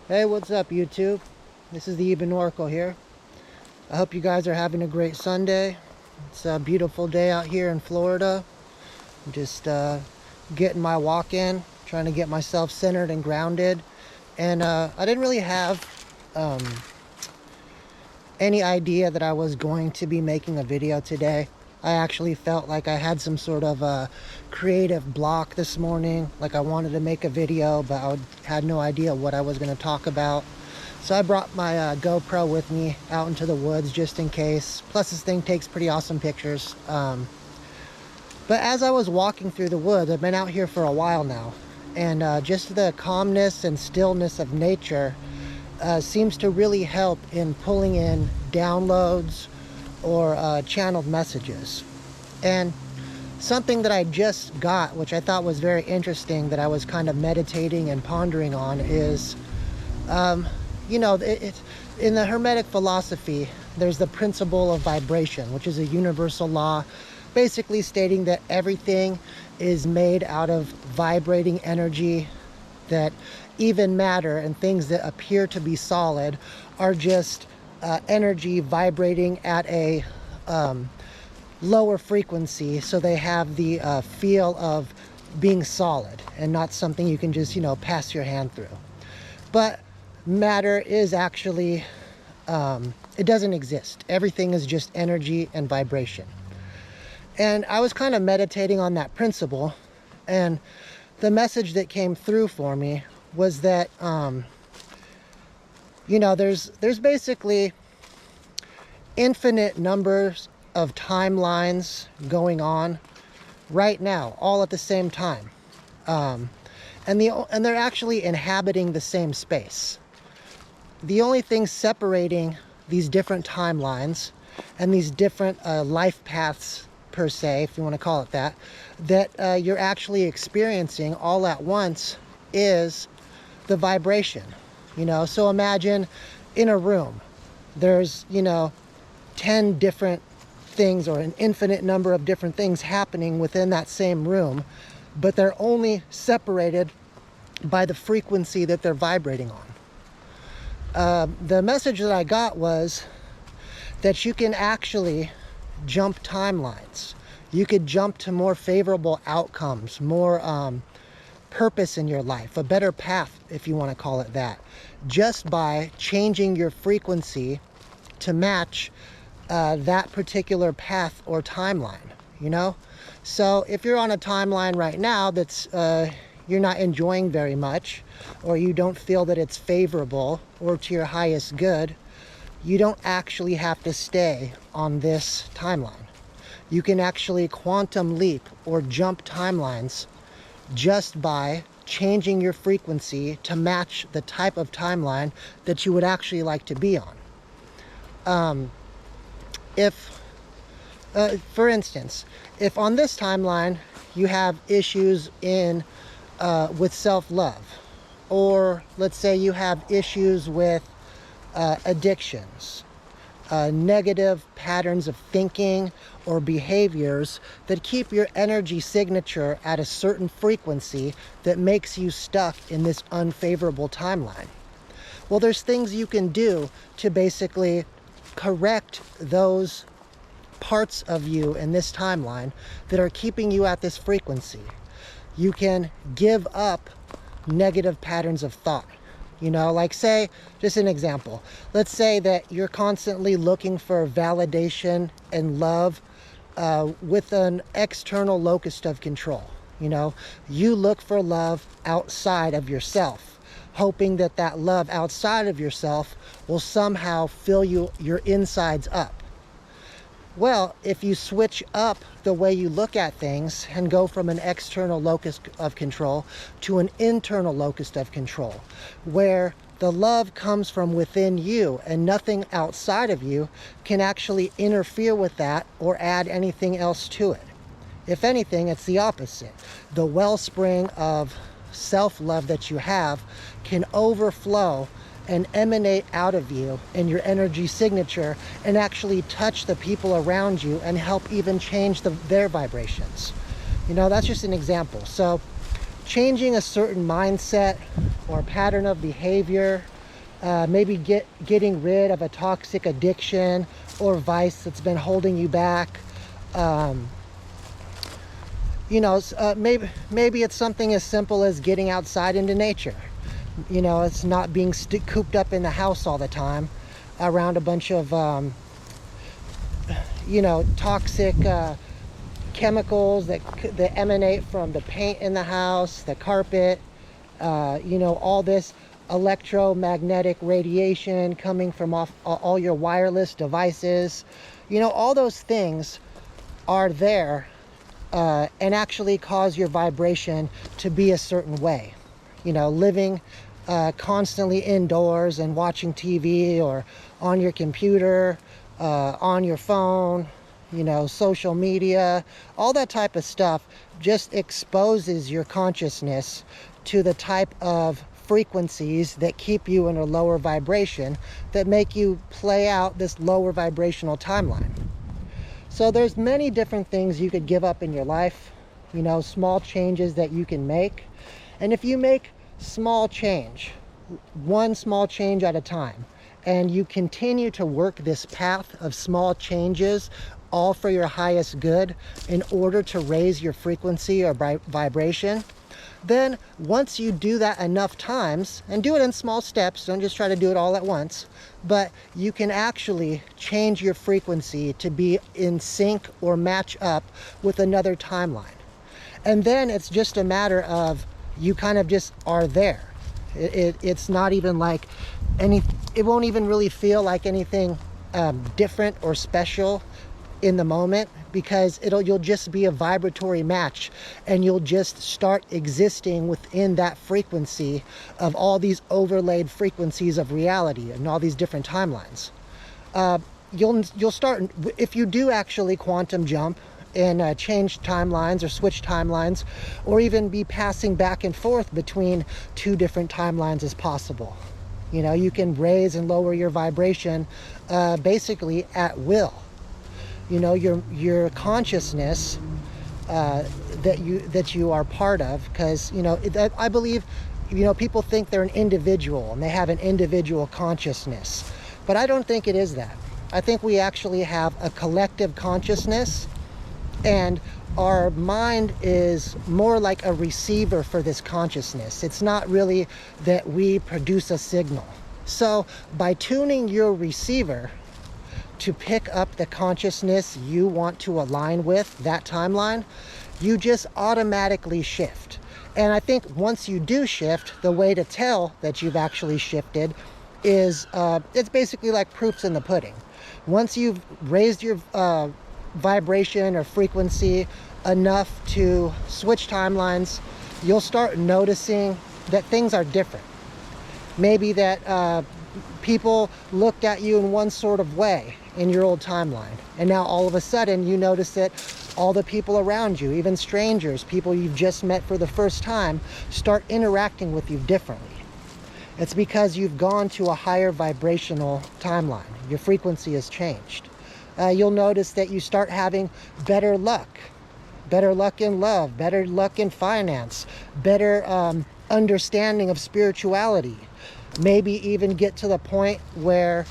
Hey, what's up, YouTube? This is the Eben Oracle here. I hope you guys are having a great Sunday. It's a beautiful day out here in Florida. I'm just getting my walk in, trying to get myself centered and grounded. And I didn't really have any idea that I was going to be making a video today. I actually felt like I had some sort of a creative block this morning. Like I wanted to make a video, but I had no idea what I was going to talk about. So I brought my GoPro with me out into the woods just in case. Plus this thing takes pretty awesome pictures. But as I was walking through the woods, I've been out here for a while now. And just the calmness and stillness of nature seems to really help in pulling in downloads or channeled messages. And something that I just got, which I thought was very interesting, that I was kind of meditating and pondering on is, you know, in the Hermetic philosophy, there's the principle of vibration, which is a universal law, basically stating that everything is made out of vibrating energy, that even matter and things that appear to be solid are just energy vibrating at a lower frequency, so they have the feel of being solid and not something you can just, you know, pass your hand through. But matter is actually, it doesn't exist. Everything is just energy and vibration. And I was kind of meditating on that principle, and the message that came through for me was that you know, there's basically infinite numbers of timelines going on right now, all at the same time, and they're actually inhabiting the same space. The only thing separating these different timelines and these different life paths, per se, if you want to call it that, that you're actually experiencing all at once is the vibration. You know, so imagine in a room, there's, you know, 10 different things or an infinite number of different things happening within that same room, but they're only separated by the frequency that they're vibrating on. The message that I got was that you can actually jump timelines. You could jump to more favorable outcomes, more purpose in your life, a better path, if you want to call it that, just by changing your frequency to match that particular path or timeline, you know? So if you're on a timeline right now that's you're not enjoying very much, or you don't feel that it's favorable or to your highest good, you don't actually have to stay on this timeline. You can actually quantum leap or jump timelines just by changing your frequency to match the type of timeline that you would actually like to be on. For instance, if on this timeline you have issues with self-love, or let's say you have issues with addictions, negative patterns of thinking or behaviors that keep your energy signature at a certain frequency that makes you stuck in this unfavorable timeline. Well, there's things you can do to basically correct those parts of you in this timeline that are keeping you at this frequency. You can give up negative patterns of thought. You know, like say, just an example. Let's say that you're constantly looking for validation and love with an external locus of control. You know, you look for love outside of yourself, hoping that that love outside of yourself will somehow fill your insides up. Well, if you switch up the way you look at things and go from an external locus of control to an internal locus of control, where the love comes from within you and nothing outside of you can actually interfere with that or add anything else to it. If anything, it's the opposite. The wellspring of self-love that you have can overflow and emanate out of you and your energy signature and actually touch the people around you and help even change their vibrations. You know, that's just an example. So changing a certain mindset or pattern of behavior maybe getting rid of a toxic addiction or vice that's been holding you back. Maybe it's something as simple as getting outside into nature. It's not being cooped up in the house all the time around a bunch of toxic chemicals that emanate from the paint in the house, the carpet, all this electromagnetic radiation coming from off all your wireless devices. All those things are there and actually cause your vibration to be a certain way. Living constantly indoors and watching TV or on your computer, on your phone, social media, all that type of stuff just exposes your consciousness to the type of frequencies that keep you in a lower vibration, that make you play out this lower vibrational timeline. So there's many different things you could give up in your life, small changes that you can make. And if you make small change, one small change at a time, and you continue to work this path of small changes, all for your highest good, in order to raise your frequency or vibration, then once you do that enough times, and do it in small steps, don't just try to do it all at once, but you can actually change your frequency to be in sync or match up with another timeline. And then it's just a matter of you kind of just are there. It's not even like it won't even really feel like anything different or special in the moment, because you'll just be a vibratory match, and you'll just start existing within that frequency of all these overlaid frequencies of reality and all these different timelines. You'll start, if you do actually quantum jump and change timelines or switch timelines, or even be passing back and forth between two different timelines as possible. You can raise and lower your vibration basically at will. Your consciousness that you are part of, because I believe people think they're an individual and they have an individual consciousness, but I don't think it is that. I think we actually have a collective consciousness, and our mind is more like a receiver for this consciousness. It's not really that we produce a signal. So by tuning your receiver to pick up the consciousness you want to align with, that timeline, you just automatically shift. And I think once you do shift, the way to tell that you've actually shifted is, it's basically like proofs in the pudding. Once you've raised your vibration or frequency enough to switch timelines, you'll start noticing that things are different. Maybe that people looked at you in one sort of way in your old timeline, and now all of a sudden you notice that all the people around you, even strangers, people you've just met for the first time, start interacting with you differently. It's because you've gone to a higher vibrational timeline. Your frequency has changed. You'll notice that you start having better luck in love, better luck in finance, better understanding of spirituality. Maybe even get to the point where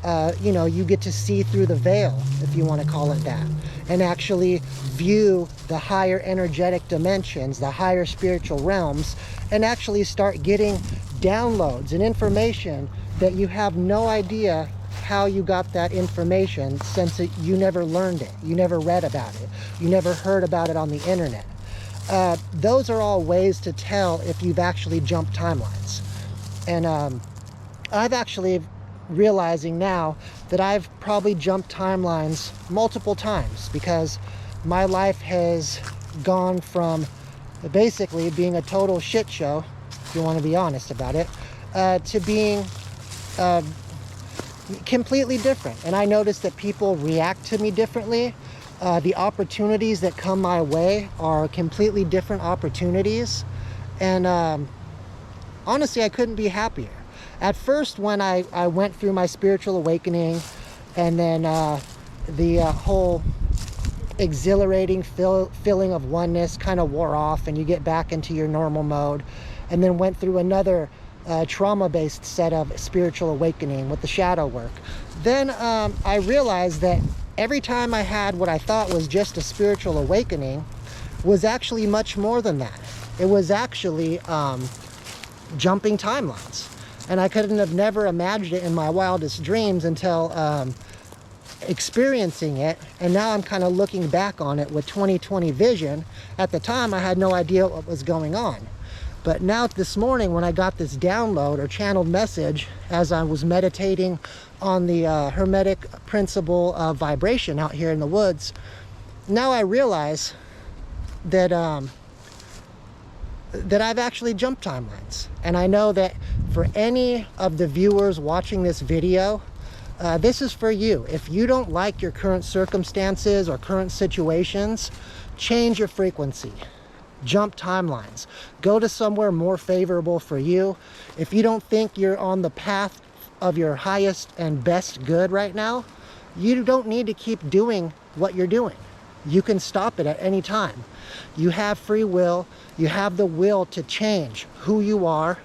you get to see through the veil, if you want to call it that, and actually view the higher energetic dimensions, the higher spiritual realms, and actually start getting downloads and information that you have no idea how you got that information, since you never learned it, you never read about it, you never heard about it on the internet. Those are all ways to tell if you've actually jumped timelines. And I've actually realizing now that I've probably jumped timelines multiple times, because my life has gone from basically being a total shit show, if you want to be honest about it, to being completely different. And I notice that people react to me differently. The opportunities that come my way are completely different opportunities. And honestly, I couldn't be happier. At first, when I went through my spiritual awakening, and then the whole exhilarating feeling of oneness kind of wore off, and you get back into your normal mode, and then went through another trauma-based set of spiritual awakening with the shadow work. Then I realized that every time I had what I thought was just a spiritual awakening was actually much more than that. It was actually jumping timelines. And I couldn't have never imagined it in my wildest dreams until experiencing it. And now I'm kind of looking back on it with 20/20 vision. At the time, I had no idea what was going on. But now this morning, when I got this download or channeled message as I was meditating on the Hermetic principle of vibration out here in the woods, now I realize that that I've actually jumped timelines. And I know that for any of the viewers watching this video, this is for you. If you don't like your current circumstances or current situations, change your frequency. Jump timelines. Go to somewhere more favorable for you. If you don't think you're on the path of your highest and best good right now, you don't need to keep doing what you're doing. You can stop it at any time. You have free will. You have the will to change who you are,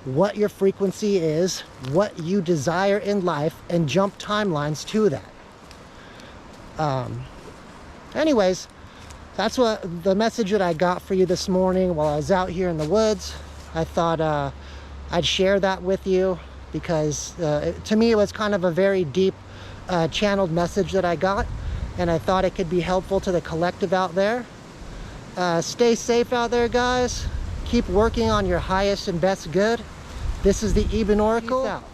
what your frequency is, what you desire in life, and jump timelines to that. Anyways, that's what the message that I got for you this morning while I was out here in the woods. I thought I'd share that with you because to me it was kind of a very deep channeled message that I got, and I thought it could be helpful to the collective out there. Stay safe out there, guys. Keep working on your highest and best good. This is the Eben Oracle. Peace out.